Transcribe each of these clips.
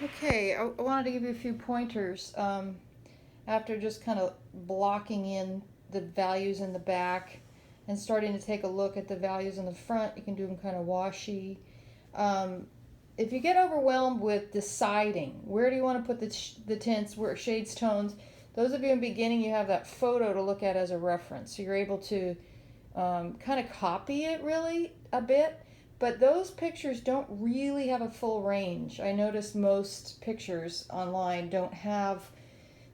Okay, I wanted to give you a few pointers after just kind of blocking in the values in the back and starting to take a look at the values in the front. You can do them kind of washy. Um, if you get overwhelmed with deciding where do you want to put the tints, where shades, tones, those of you in beginning, you have that photo to look at as a reference. So you're able to kind of copy it really a bit. But those pictures don't really have a full range. I noticed most pictures online don't have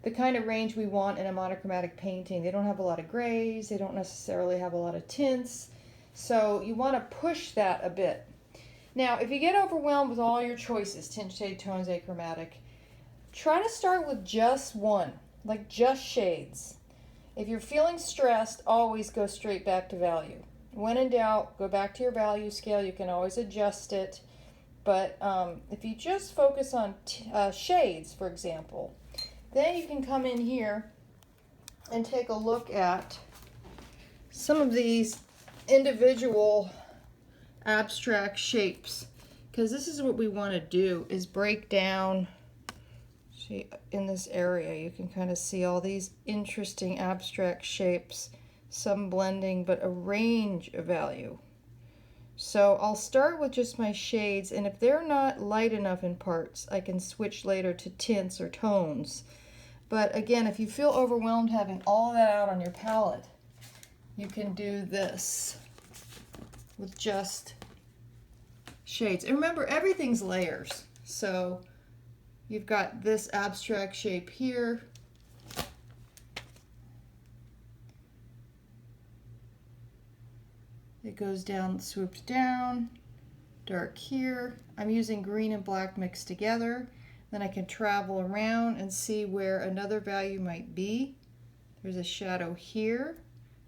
the kind of range we want in a monochromatic painting. They don't have a lot of grays, they don't necessarily have a lot of tints. So you want to push that a bit. Now, if you get overwhelmed with all your choices, tint, shade, tones, achromatic, try to start with just one, like just shades. If you're feeling stressed, always go straight back to value. When in doubt, go back to your value scale. You can always adjust it. But if you just focus on shades, for example, then you can come in here and take a look at some of these individual abstract shapes. Because this is what we want to do, is break down. See, in this area, you can kind of see all these interesting abstract shapes. Some blending, but a range of value. So I'll start with just my shades, and if they're not light enough in parts, I can switch later to tints or tones. But again, if you feel overwhelmed having all of that out on your palette, you can do this with just shades. And remember, everything's layers. So you've got this abstract shape here. It goes down, swoops down, dark here. I'm using green and black mixed together. Then I can travel around and see where another value might be. There's a shadow here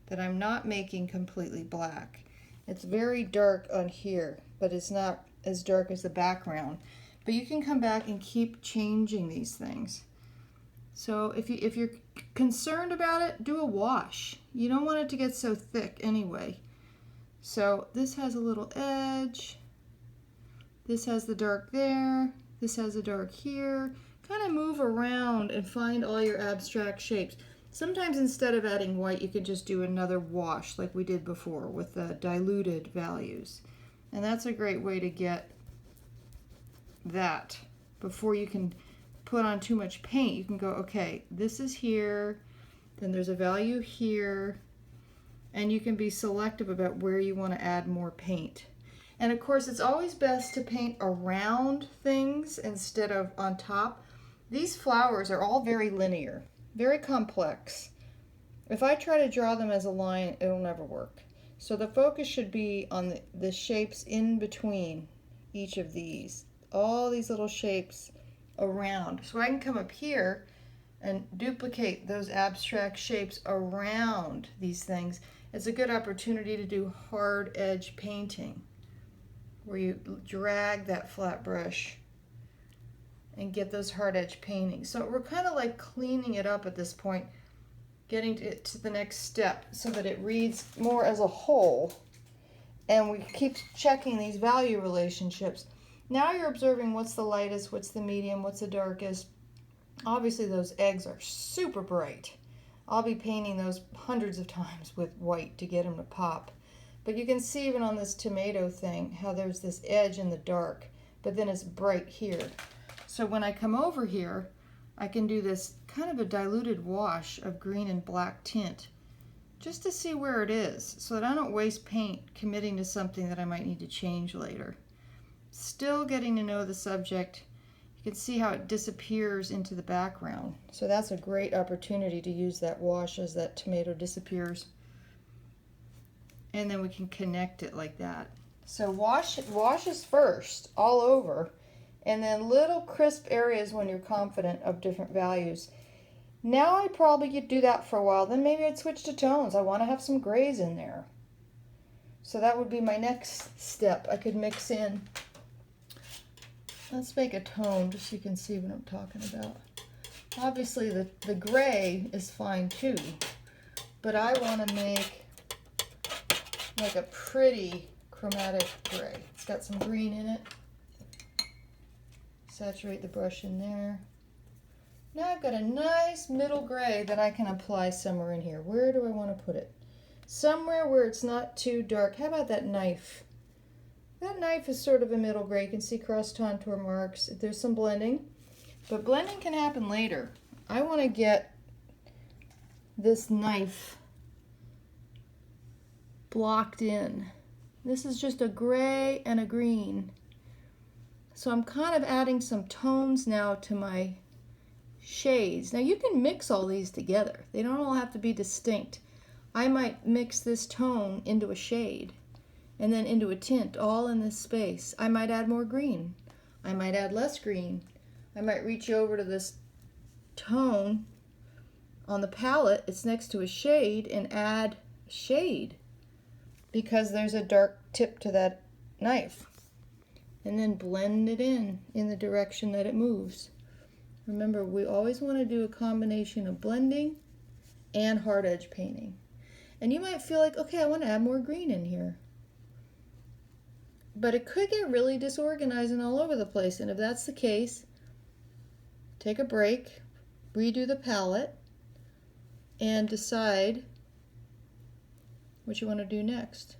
that I'm not making completely black. It's very dark on here, but it's not as dark as the background. But you can come back and keep changing these things. So if you're concerned about it, do a wash. You don't want it to get so thick anyway. So this has a little edge, this has the dark there, this has a dark here. Kind of move around and find all your abstract shapes. Sometimes instead of adding white, you can just do another wash like we did before with the diluted values. And that's a great way to get that before you can put on too much paint. You can go, okay, this is here, then there's a value here, and you can be selective about where you want to add more paint. And of course, it's always best to paint around things instead of on top. These flowers are all very linear, very complex. If I try to draw them as a line, it'll never work. So the focus should be on the shapes in between each of these. All these little shapes around. So I can come up here and duplicate those abstract shapes around these things. It's a good opportunity to do hard edge painting where you drag that flat brush and get those hard edge paintings. So we're kind of like cleaning it up at this point, getting it to the next step so that it reads more as a whole, and we keep checking these value relationships. Now you're observing what's the lightest, what's the medium, what's the darkest. Obviously those eggs are super bright. I'll be painting those hundreds of times with white to get them to pop. But you can see even on this tomato thing how there's this edge in the dark, but then it's bright here. So when I come over here, I can do this kind of a diluted wash of green and black tint just to see where it is so that I don't waste paint committing to something that I might need to change later. Still getting to know the subject. You can see how it disappears into the background. So that's a great opportunity to use that wash as that tomato disappears. And then we can connect it like that. So washes first all over, and then little crisp areas when you're confident of different values. Now I probably could do that for a while. Then maybe I'd switch to tones. I want to have some grays in there. So that would be my next step. I could mix in. Let's make a tone just so you can see what I'm talking about. Obviously the gray is fine too, but I want to make like a pretty chromatic gray. It's got some green in it. Saturate the brush in there. Now I've got a nice middle gray that I can apply somewhere in here. Where do I want to put it? Somewhere where it's not too dark. How about that knife? That knife is sort of a middle gray. You can see cross contour marks. There's some blending, but blending can happen later. I want to get this knife blocked in. This is just a gray and a green. So I'm kind of adding some tones now to my shades. Now you can mix all these together. They don't all have to be distinct. I might mix this tone into a shade and then into a tint all in this space. I might add more green. I might add less green. I might reach over to this tone on the palette, it's next to a shade, and add a shade because there's a dark tip to that knife. And then blend it in the direction that it moves. Remember, we always want to do a combination of blending and hard edge painting. And you might feel like, okay, I want to add more green in here. But it could get really disorganized and all over the place. And if that's the case, take a break, redo the palette, and decide what you want to do next.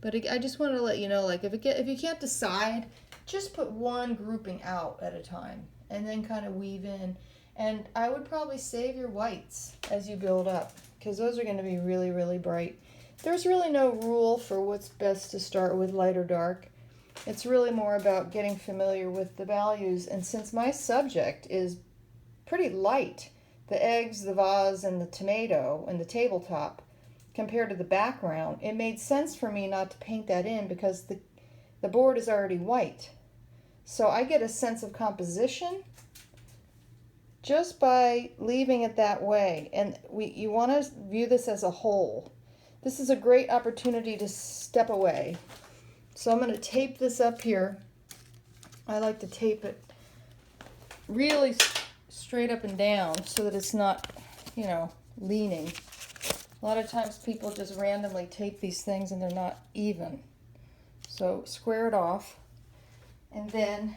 But I just wanted to let you know, like, if you can't decide, just put one grouping out at a time and then kind of weave in. And I would probably save your whites as you build up because those are going to be really, really bright. There's really no rule for what's best to start with, light or dark. It's really more about getting familiar with the values. And since my subject is pretty light, the eggs, the vase, and the tomato, and the tabletop, compared to the background, it made sense for me not to paint that in because the board is already white. So I get a sense of composition just by leaving it that way. And you want to view this as a whole. This is a great opportunity to step away. So I'm going to tape this up here. I like to tape it really straight up and down so that it's not, leaning. A lot of times people just randomly tape these things and they're not even. So square it off, and then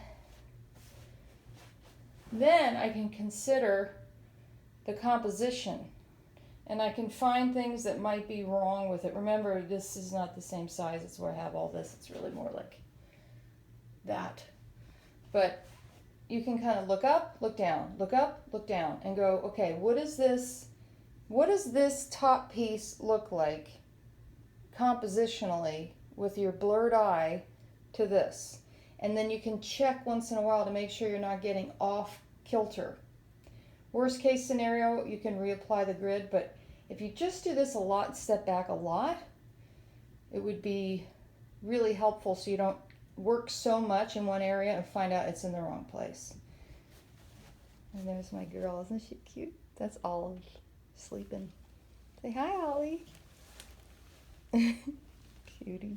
I can consider the composition, and I can find things that might be wrong with it. Remember, this is not the same size. It's where I have all this. It's really more like that. But you can kind of look up, look down, look up, look down, and go, okay, what does this top piece look like compositionally with your blurred eye to this? And then you can check once in a while to make sure you're not getting off kilter. Worst case scenario, you can reapply the grid, but if you just do this a lot and step back a lot, it would be really helpful so you don't work so much in one area and find out it's in the wrong place. And there's my girl. Isn't she cute? That's Olive sleeping. Say hi, Ollie. Cutie.